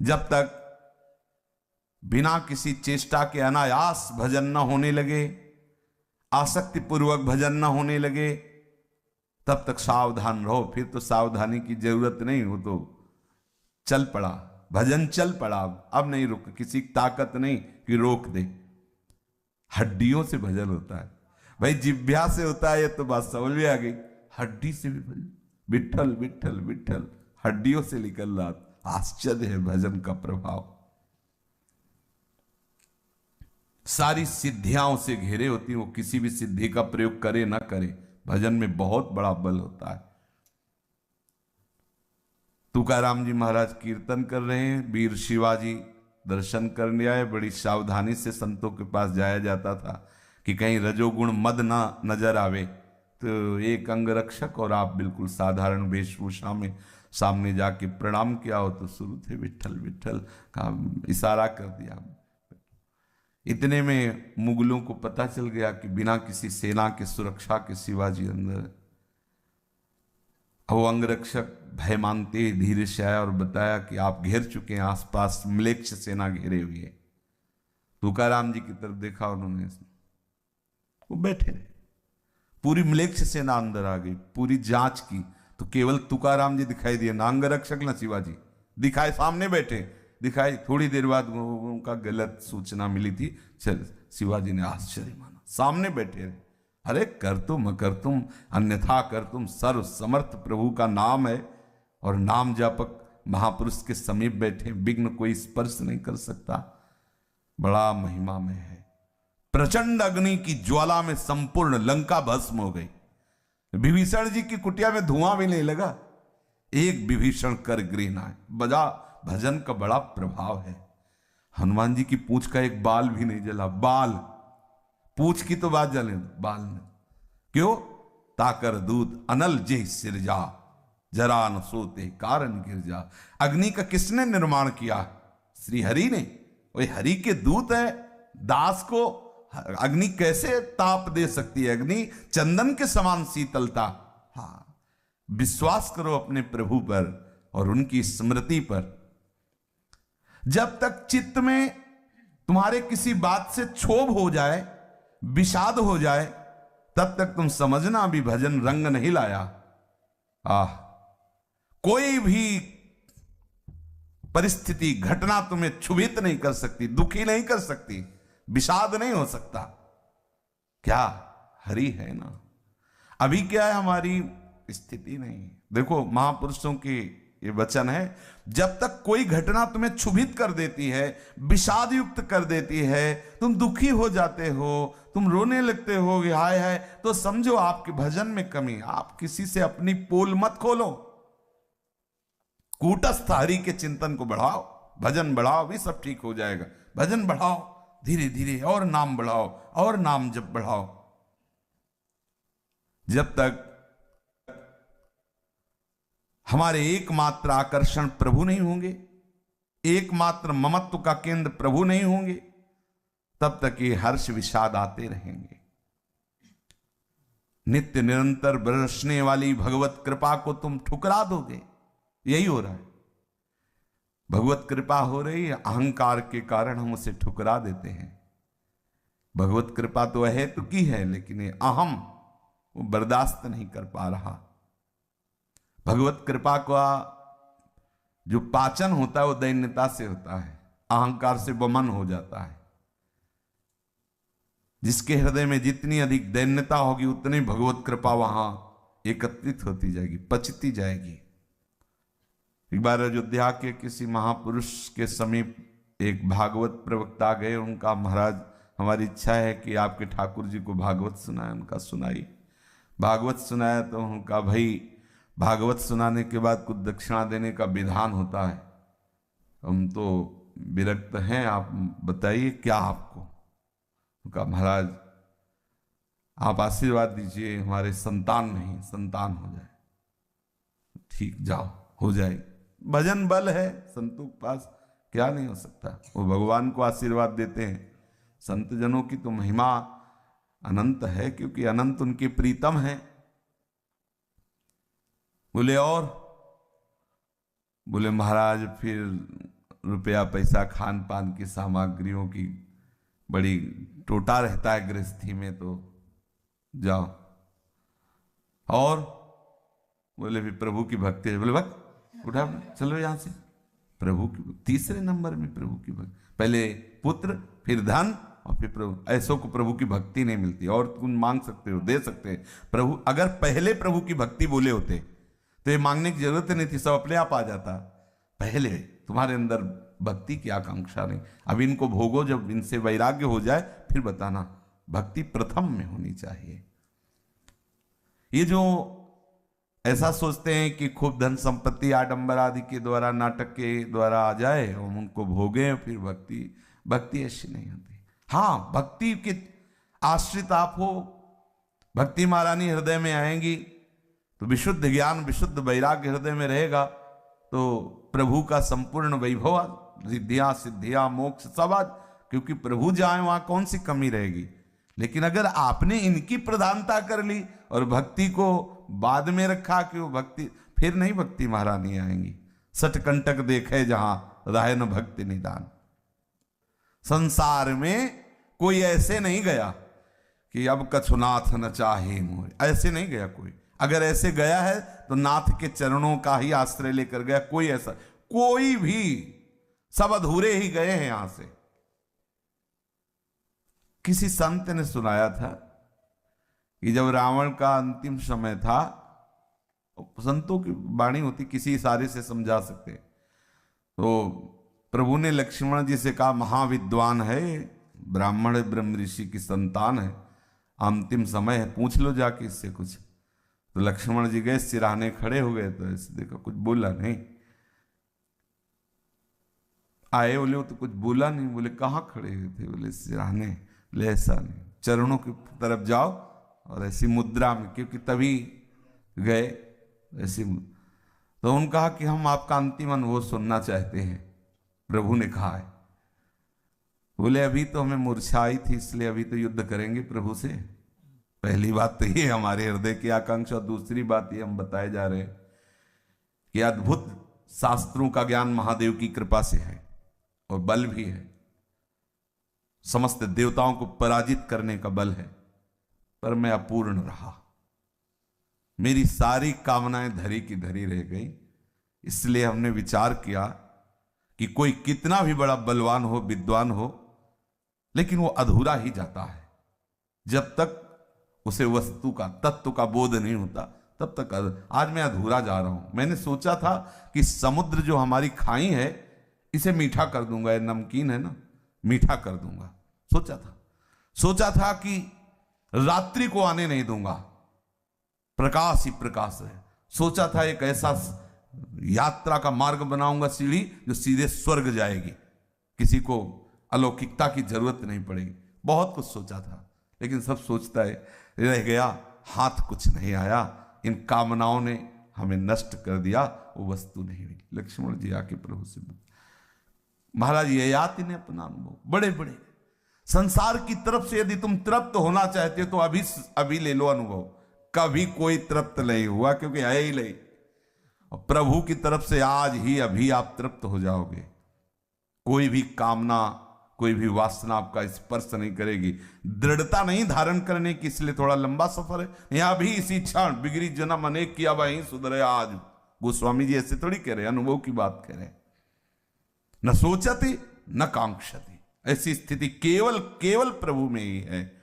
जब तक बिना किसी चेष्टा के अनायास भजन न होने लगे, आसक्ति पूर्वक भजन न होने लगे, तब तक सावधान रहो। फिर तो सावधानी की जरूरत नहीं, हो तो चल पड़ा, भजन चल पड़ा। अब नहीं रुक, किसी की ताकत नहीं कि रोक दे। हड्डियों से भजन होता है भाई, जिभ्या से होता है, ये तो बात समझ में आ गई। हड्डी से भी भजन, विठल विठल विठल हड्डियों से निकल रहा। आश्चर्य है भजन का प्रभाव। सारी सिद्धियां से घेरे होती, वो किसी भी सिद्धि का प्रयोग करे ना करे, भजन में बहुत बड़ा बल होता है। तुकाराम जी महाराज कीर्तन कर रहे हैं, वीर शिवाजी दर्शन करने आए। बड़ी सावधानी से संतों के पास जाया जाता था कि कहीं रजोगुण मद ना नजर आवे। तो एक अंगरक्षक और आप बिल्कुल साधारण वेशभूषा में सामने जाके प्रणाम किया हो तो शुरू थे विठल विठल का इशारा कर दिया। इतने में मुगलों को पता चल गया कि बिना किसी सेना के सुरक्षा के शिवाजी अंदर। वो अंगरक्षक भय मानते धीरे से आया और बताया कि आप घेर चुके हैं, आसपास म्लेच्छ सेना घेरे हुई है। तुकाराम जी की तरफ देखा उन्होंने, वो बैठे रहे। पूरी म्लेच्छ सेना अंदर आ गई, पूरी जांच की तो केवल तुकाराम जी दिखाई दिए, ना अंगरक्षक ना शिवाजी दिखाए। सामने बैठे दिखाई। थोड़ी देर बाद उनका गलत सूचना मिली थी। चल शिवाजी ने आश्चर्य माना, सामने बैठे रहे। अरे कर तुम अन्यथा कर तुम, सर्व समर्थ प्रभु का नाम है और नाम जापक महापुरुष के समीप बैठे, विघ्न कोई स्पर्श नहीं कर सकता। बड़ा महिमा में है। प्रचंड अग्नि की ज्वाला में संपूर्ण लंका भस्म हो गई। विभीषण जी की कुटिया में धुआं भी नहीं लगा। एक विभीषण कर गृह नाय। बजा भजन का बड़ा प्रभाव है। हनुमान जी की पूंछ का एक बाल भी नहीं जला। बाल, पूंछ की तो बात जले, बाल ने क्यों? ताकर दूत अनल जे सिरजा, जरा न सोते कारण गिर जा। अग्नि का किसने निर्माण किया? श्री हरि ने। वही हरि के दूत है, दास को अग्नि कैसे ताप दे सकती है? अग्नि चंदन के समान शीतलता। हाँ, विश्वास करो अपने प्रभु पर और उनकी स्मृति पर। जब तक चित्त में तुम्हारे किसी बात से क्षोभ हो जाए, विषाद हो जाए, तब तक तुम समझना भी भजन रंग नहीं लाया। कोई भी परिस्थिति घटना तुम्हें क्षुभित नहीं कर सकती, दुखी नहीं कर सकती, विषाद नहीं हो सकता। क्या? हरि है ना। अभी क्या है हमारी स्थिति? नहीं। देखो महापुरुषों के ये वचन है, जब तक कोई घटना तुम्हें क्षुभित कर देती है, विषाद युक्त कर देती है, तुम दुखी हो जाते हो, तुम रोने लगते हो हाय हाय, तो समझो आपके भजन में कमी। आप किसी से अपनी पोल मत खोलो। कूटस्थ हरि के चिंतन को बढ़ाओ, भजन बढ़ाओ, भी सब ठीक हो जाएगा। भजन बढ़ाओ धीरे धीरे, और नाम बढ़ाओ, और नाम जब बढ़ाओ। जब तक हमारे एकमात्र आकर्षण प्रभु नहीं होंगे, एकमात्र ममत्व का केंद्र प्रभु नहीं होंगे, तब तक ये हर्ष विषाद आते रहेंगे। नित्य निरंतर बरसने वाली भगवत कृपा को तुम ठुकरा दोगे। यही हो रहा है। भगवत कृपा हो रही है, अहंकार के कारण हम उसे ठुकरा देते हैं। भगवत कृपा तो अहेतु की है, लेकिन ये अहम वो बर्दाश्त नहीं कर पा रहा। भगवत कृपा का जो पाचन होता है वो दैन्यता से होता है, अहंकार से वमन हो जाता है। जिसके हृदय में जितनी अधिक दैन्यता होगी, उतनी भगवत कृपा वहां एकत्रित होती जाएगी, पचती जाएगी। एक बार अयोध्या के किसी महापुरुष के समीप एक भागवत प्रवक्ता गए। उनका, महाराज हमारी इच्छा है कि आपके ठाकुर जी को भागवत सुनाए। उनका सुनाई, भागवत सुनाया तो उनका, भाई भागवत सुनाने के बाद कुछ दक्षिणा देने का विधान होता है। हम तो विरक्त हैं, आप बताइए क्या आपको। उनका, महाराज आप आशीर्वाद दीजिए, हमारे संतान नहीं, संतान हो जाए। ठीक, जाओ, हो जाए। भजन बल है संतों के पास, क्या नहीं हो सकता। वो भगवान को आशीर्वाद देते हैं। संत जनों की तो महिमा अनंत है, क्योंकि अनंत उनके प्रीतम है। बोले और? बोले महाराज फिर रुपया पैसा खान पान की सामग्रियों की बड़ी टोटा रहता है गृहस्थी में, तो जाओ। और बोले भी प्रभु की भक्ति है। बोले भक्त उठा चलो यहां से। प्रभु की तीसरे नंबर में प्रभु की भक्ति, पहले पुत्र फिर धन और फिर प्रभु। ऐसों को प्रभु की भक्ति नहीं मिलती। और तुम मांग सकते हो, दे सकते हैं प्रभु। अगर पहले प्रभु की भक्ति बोले होते तो ये मांगने की जरूरत नहीं थी, सब अपने आप आ जाता। पहले तुम्हारे अंदर भक्ति की आकांक्षा नहीं। अब इनको भोगो, जब इनसे वैराग्य हो जाए फिर बताना। भक्ति प्रथम में होनी चाहिए। ये जो ऐसा सोचते हैं कि खूब धन संपत्ति आडंबर आदि के द्वारा, नाटक के द्वारा आ जाए और उनको भोगे फिर भक्ति ऐसी नहीं होती। हाँ, भक्ति के आश्रित आप हो, भक्ति महारानी हृदय में आएंगी तो विशुद्ध ज्ञान विशुद्ध वैराग्य हृदय में रहेगा, तो प्रभु का संपूर्ण वैभव, रिद्धियां सिद्धियां मोक्ष सब आज, क्योंकि प्रभु जाए वहां कौन सी कमी रहेगी। लेकिन अगर आपने इनकी प्रधानता कर ली और भक्ति को बाद में रखा कि वो भक्ति, फिर नहीं भक्ति महारानी आएंगी। सटकंटक देखे जहां राय न भक्ति निदान। संसार में कोई ऐसे नहीं गया कि अब कछुनाथ न चाहे मोह, ऐसे नहीं गया कोई। अगर ऐसे गया है तो नाथ के चरणों का ही आश्रय लेकर गया। कोई ऐसा, कोई भी, सब अधूरे ही गए हैं यहां से। किसी संत ने सुनाया था कि जब रावण का अंतिम समय था, संतों की वाणी होती, किसी इशारे से समझा सकते, तो प्रभु ने लक्ष्मण जी से कहा महाविद्वान है, ब्राह्मण ब्रह्म ऋषि की संतान है, अंतिम समय है, पूछ लो जाके इससे कुछ। तो लक्ष्मण जी गए, सिराने खड़े हो गए, तो ऐसे देखा, कुछ बोला नहीं। आए बोले तो कुछ बोला नहीं। बोले कहाँ खड़े हुए थे? बोले सिराने। बोले ऐसा नहीं, चरणों की तरफ जाओ और ऐसी मुद्रा में, क्योंकि तभी गए ऐसी। तो उन्होंने कहा कि हम आपका अंतिम अनुभव सुनना चाहते हैं। प्रभु ने कहा है। बोले अभी तो हमें मूर्छा आई थी, इसलिए अभी तो युद्ध करेंगे प्रभु से। पहली बात तो ये हमारे हृदय की आकांक्षा। दूसरी बात ये हम बताए जा रहे हैं कि अद्भुत शास्त्रों का ज्ञान महादेव की कृपा से है और बल भी है, समस्त देवताओं को पराजित करने का बल है। पर मैं अपूर्ण रहा, मेरी सारी कामनाएं धरी की धरी रह गई। इसलिए हमने विचार किया कि कोई कितना भी बड़ा बलवान हो, विद्वान हो, लेकिन वो अधूरा ही जाता है। जब तक उसे वस्तु का, तत्व का बोध नहीं होता, तब तक। आज मैं अधूरा जा रहा हूं। मैंने सोचा था कि समुद्र जो हमारी खाई है, इसे मीठा कर दूंगा, ये नमकीन है ना, मीठा कर दूंगा। सोचा था कि रात्रि को आने नहीं दूंगा, प्रकाश ही प्रकाश है। सोचा था एक ऐसा यात्रा का मार्ग बनाऊंगा, सीढ़ी जो सीधे स्वर्ग जाएगी, किसी को अलौकिकता की जरूरत नहीं पड़ेगी। बहुत कुछ सोचा था, लेकिन सब सोचता है रह गया, हाथ कुछ नहीं आया। इन कामनाओं ने हमें नष्ट कर दिया, वो वस्तु नहीं हुई। लक्ष्मण जी आके प्रभु से, महाराज ये याद इन्हें अपना अनुभव, बड़े बड़े संसार की तरफ से यदि तुम तृप्त होना चाहते हो तो अभी ले लो अनुभव। कभी कोई तृप्त नहीं हुआ, क्योंकि है ही नहीं। और प्रभु की तरफ से आज ही अभी आप तृप्त हो जाओगे। कोई भी कामना, कोई भी वासना आपका स्पर्श नहीं करेगी। दृढ़ता नहीं धारण करने की, इसलिए थोड़ा लंबा सफर है। यहां भी इसी क्षण बिगड़ी जन्म अनेक किया वहीं सुधरे आज। गोस्वामी जी ऐसे थोड़ी कह रहे, अनुभव की बात कह रहे। न सोचती न कांक्षती, ऐसी स्थिति केवल प्रभु में ही है।